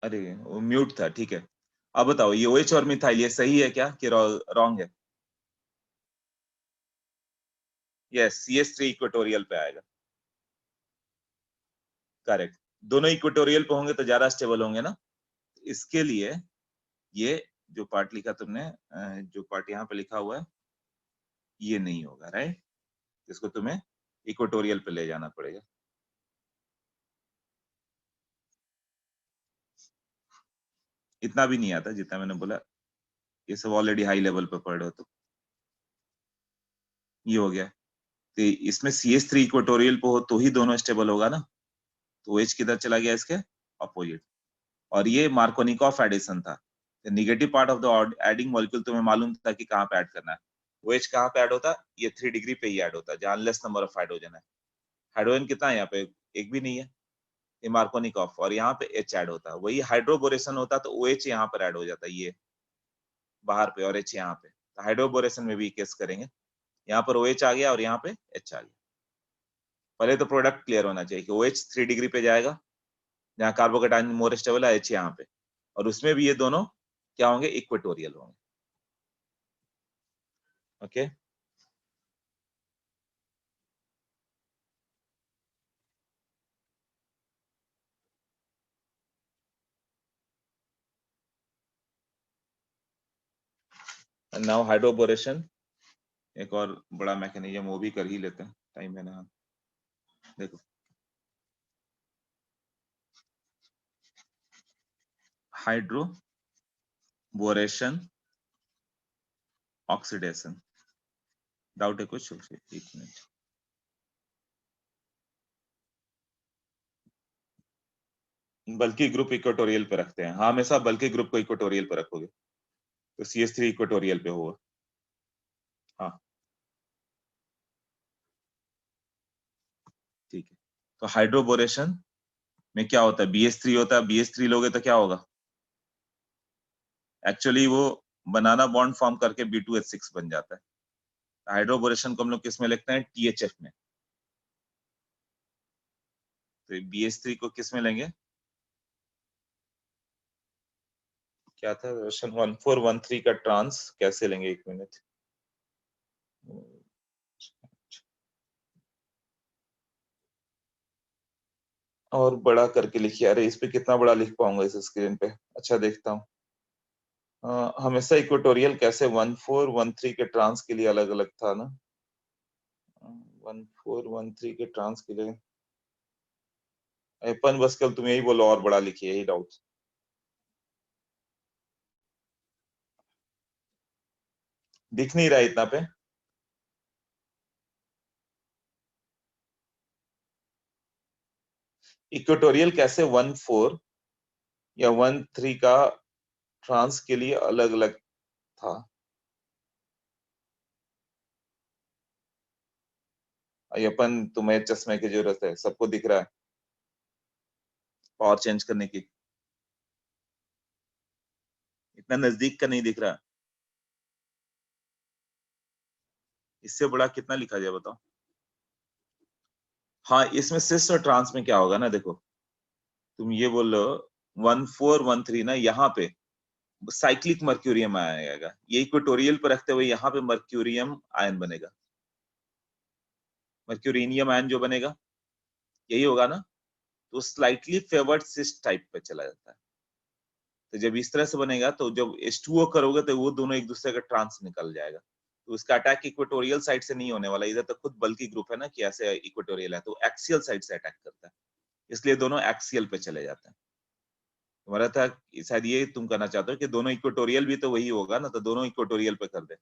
अरे वो म्यूट था, ठीक है। अब बताओ ये OH और मिथाइल ये सही है क्या कि रॉन्ग है? यस, CH3 इक्वेटोरियल पे आएगा, करेक्ट। दोनों इक्वेटोरियल पे होंगे तो ज्यादा स्टेबल होंगे ना। इसके लिए ये जो पार्ट लिखा तुमने, जो पार्ट यहाँ पे लिखा हुआ है ये नहीं होगा, राइट। इसको तुम्हें इक्वेटोरियल पे ले जाना पड़ेगा। इतना भी नहीं आता जितना मैंने बोला, ये सब ऑलरेडी हाई लेवल पे पढ़ रहे हो तो। ये हो गया। तो इसमें CH3 इक्वेटोरियल पे हो तो ही दोनों स्टेबल होगा ना, तो OH किधर चला गया इसके अपोजिट। और ये मार्कोनिकॉफ एडिशन था, negative part of the adding molecule तुम्हें मालूम था कि कहाँ पे ऐड करना है। OH कहाँ पे ऐड होता है, ये 3 डिग्री पे ही ऐड होता है, जहाँ लेस नंबर ऑफ हाइड्रोजन है। हाइड्रोजन कितना है यहाँ पे, एक भी नहीं है, ये मार्कोनिकॉफ, और यहाँ पे H ऐड होता है, वही हाइड्रोबोरेशन होता है तो OH यहाँ पर ऐड हो जाता है, ये बाहर पे और H यहाँ पे। तो हाइड्रोबोरेशन में भी केस करेंगे, यहाँ पर OH आ गया और यहाँ पे H आ गया। पहले तो प्रोडक्ट क्लियर होना चाहिए कि OH 3 डिग्री पे जाएगा, जहाँ कार्बोकेटाइन मोर स्टेबल है, H यहाँ पे, और उसमें भी ये दोनों क्या होंगे, इक्वेटोरियल होंगे। ओके नाउ हाइड्रोबोरेशन, एक और बड़ा मैकेनिज्म वो भी कर ही लेते हैं, टाइम है ना। देखो हाइड्रोबोरेशन ऑक्सीडेशन, डाउट है कुछ, एक मिनट। बल्कि ग्रुप इक्वेटोरियल पे रखते हैं, हाँ हमेशा बल्कि ग्रुप को इक्वेटोरियल पे रखोगे तो CH3 इक्वेटोरियल पे होगा। हाँ ठीक है, तो हाइड्रोबोरेशन में क्या होता है, BH3 होता है, BH3 लोगे तो क्या होगा, एक्चुअली वो बनाना बॉन्ड फॉर्म करके B2H6 बन जाता है। हाइड्रोबोरेशन को हम लोग किस में लिखते हैं, THF में। तो BH3 को किस में लेंगे, क्या था क्वेश्चन, 1413 का ट्रांस कैसे लेंगे, एक मिनट। और बड़ा करके लिखिए, अरे इस पे कितना बड़ा लिख पाऊंगा इस स्क्रीन पे, अच्छा देखता हूँ। हमेशा इक्वेटोरियल कैसे 1413 के ट्रांस के लिए अलग अलग था ना, 1413 के ट्रांस के लिए अपन बस कल तुम यही बोलो और बड़ा लिखिए, यही डाउट। दिख नहीं रहा है इतना पे, इक्वेटोरियल कैसे 14 या 13 का ट्रांस के लिए अलग अलग था। ये अपन तुम्हें चश्मे की जरूरत है, सबको दिख रहा है, पावर चेंज करने की, इतना नजदीक का नहीं दिख रहा। इससे बड़ा कितना लिखा जाए बताओ। हाँ इसमें सिस और ट्रांस में क्या होगा ना, देखो तुम ये बोलो 1413 ना, यहाँ पे साइक्लिक मर्क्यूरियम आएगा, ये इक्वेटोरियल पर रखते हुए यहाँ पे मर्क्यूरियम आयन बनेगा, मर्क्यूरिनियम आयन जो बनेगा यही होगा ना, तो स्लाइटली फेवर्ड सिस टाइप पे चला जाता है। तो जब इस तरह से बनेगा तो जब H2O करोगे तो वो दोनों एक दूसरे का ट्रांस निकल जाएगा, तो उसका अटैक इक्वेटोरियल साइड से नहीं होने वाला, इधर तो खुद बल्कि ग्रुप है ना कि ऐसे इक्वेटोरियल है, तो एक्सियल साइड से अटैक करता है, इसलिए दोनों एक्सियल पे चले जाते हैं। तुम्हारा था शायद ये तुम करना चाहते हो कि दोनों इक्वेटोरियल भी तो वही होगा ना, तो दोनों इक्वेटोरियल पे कर दे,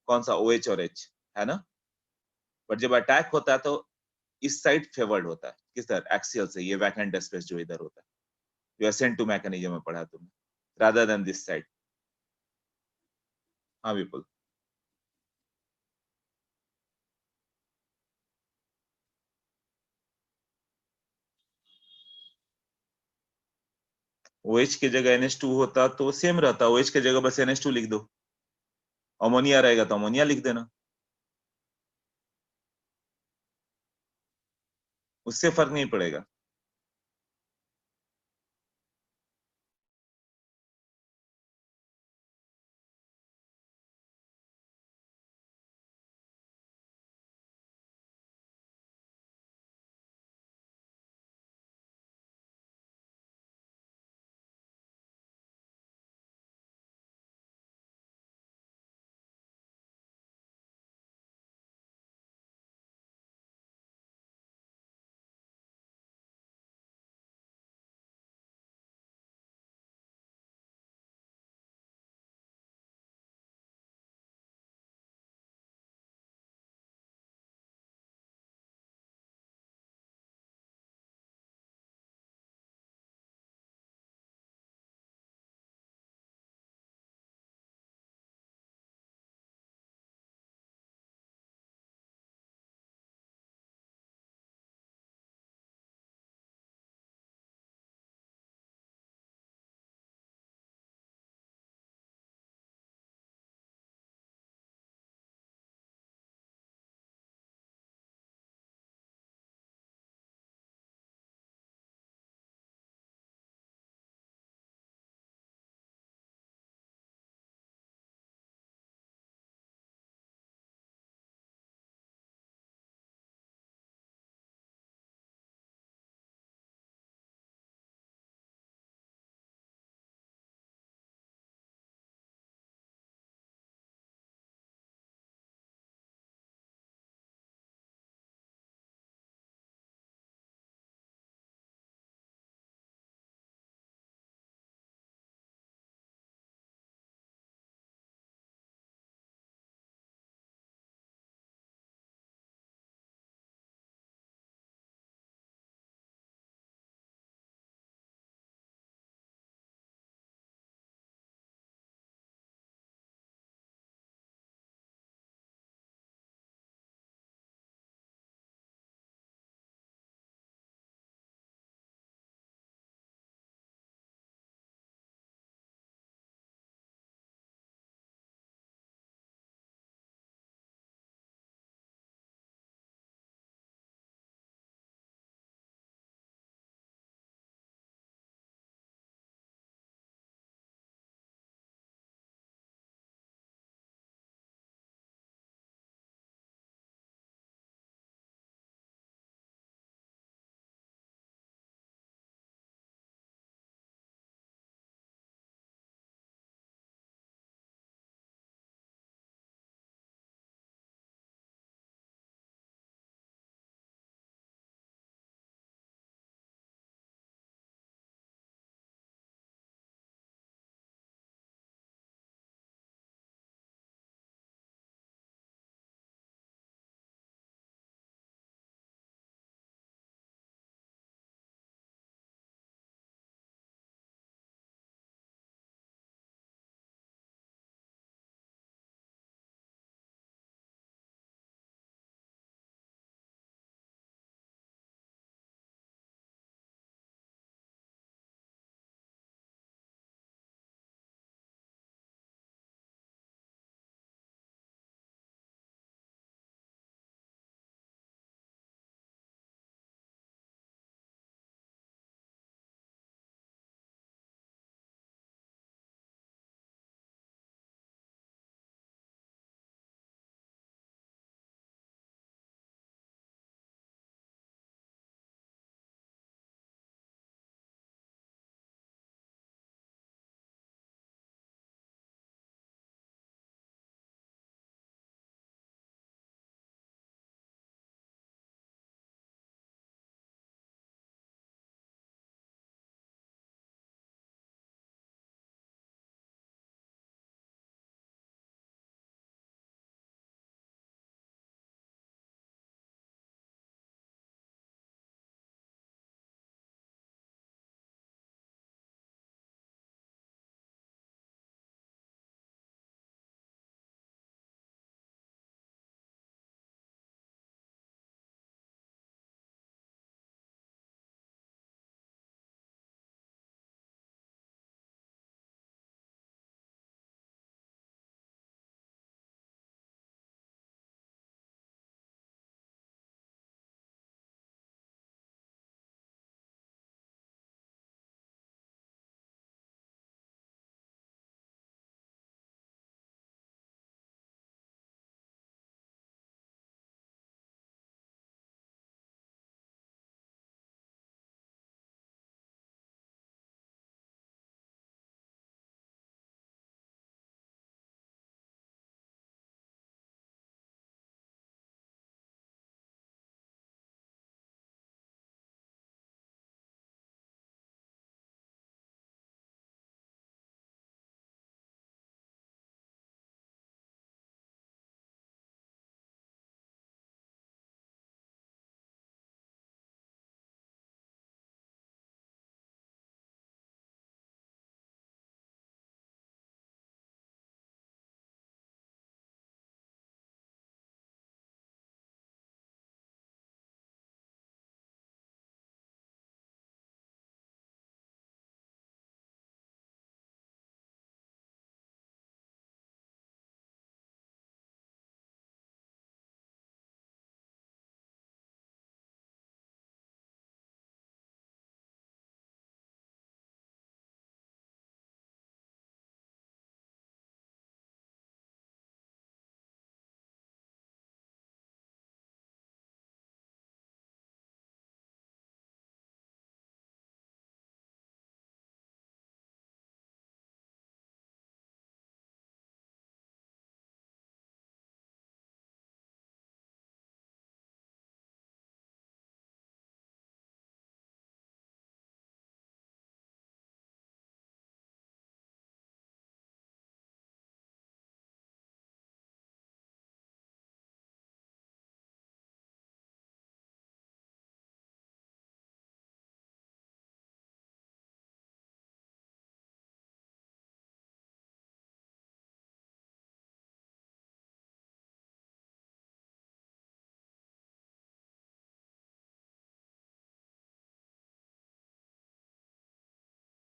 कौन सा OH और H, है ना। बट जब अटैक होता है तो इस साइड फेवर्ड होता है, किस तरह, एक्सियल से, ये वैकेंट स्पेस जो इधर होता है, जो SN2 मैकेनिज्म में पढ़ा तुमने, रादर देन दिस साइड। हाँ विपुल। OH की जगह NH2 होता तो सेम रहता, OH की जगह बस NH2 लिख दो, अमोनिया रहेगा तो अमोनिया लिख देना, उससे फर्क नहीं पड़ेगा।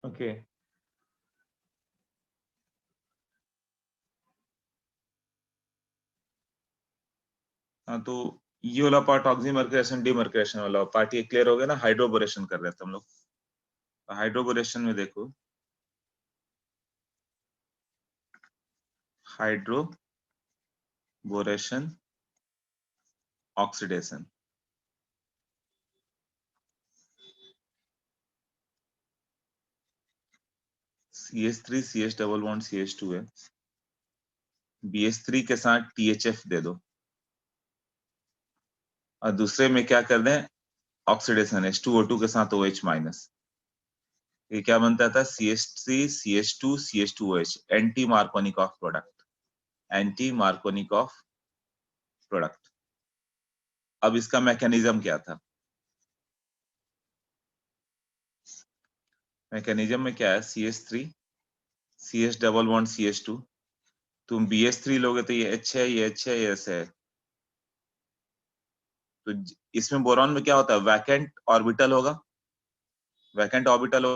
ओके हाँ, तो ये वाला पार्ट ऑक्सीमर्कुलेशन डिमर्कुलेशन वाला पार्ट ये क्लियर हो गया ना। हाइड्रोबोरेशन कर रहे थे हम लोग। हाइड्रोबोरेशन में देखो, hydroboration oxidation, CH3 CH double bond CH2 है, BH3 के साथ THF दे दो, और दूसरे में क्या कर दें, ऑक्सीडेशन H2O2 के साथ OH माइनस। ये क्या बनता था, CH3 CH2 CH2OH, anti Markovnikov product, anti Markovnikov product. अब इसका मैकेनिज्म क्या था, मैकेनिज्म में क्या है, CH3 CH double bond CH2, तुम BH3 लोगे तो ये H है, ये H है, ये S है। तो इसमें बोरॉन में क्या होता है, वैकेंट ऑर्बिटल होगा, वैकेंट ऑर्बिटल हो,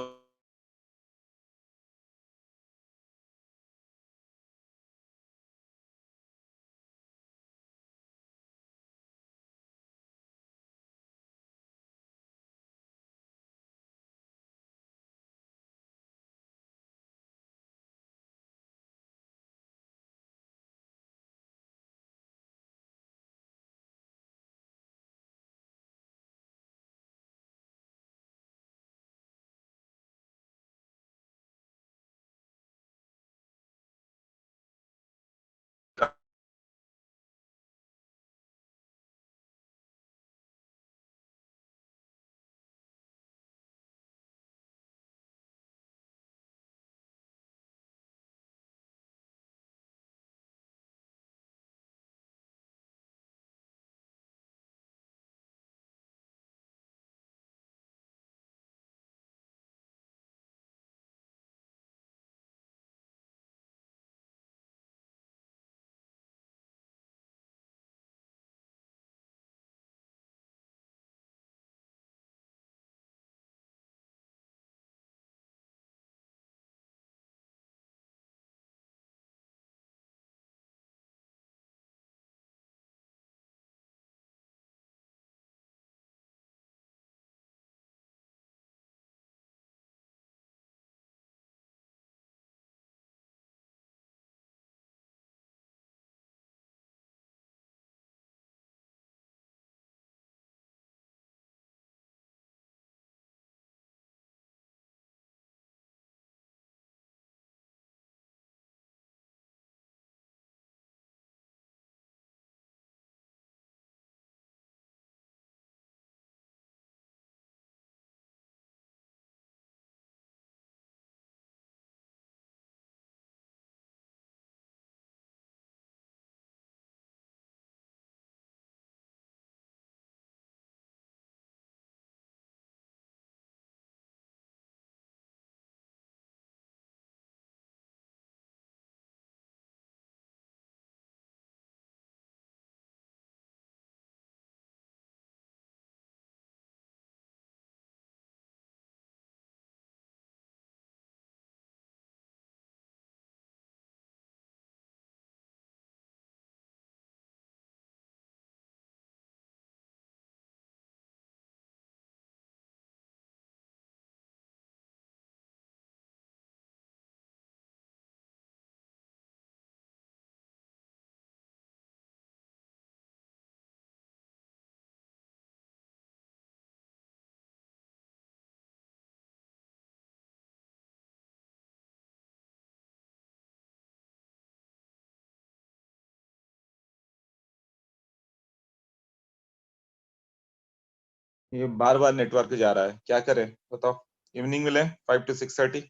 ये बार बार नेटवर्क जा रहा है, क्या करें बताओ। इवनिंग में लें 5 to 6:30,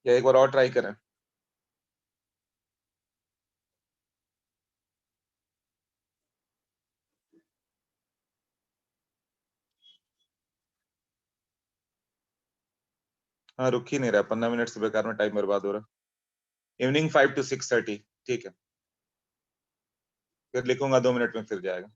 या एक बार और ट्राई करें। हाँ, रुक ही नहीं रहा, 15 मिनट से बेकार में टाइम बर्बाद हो रहा है। इवनिंग 5 to 6:30, ठीक है, फिर लिखूंगा 2 मिनट में फिर जाएगा।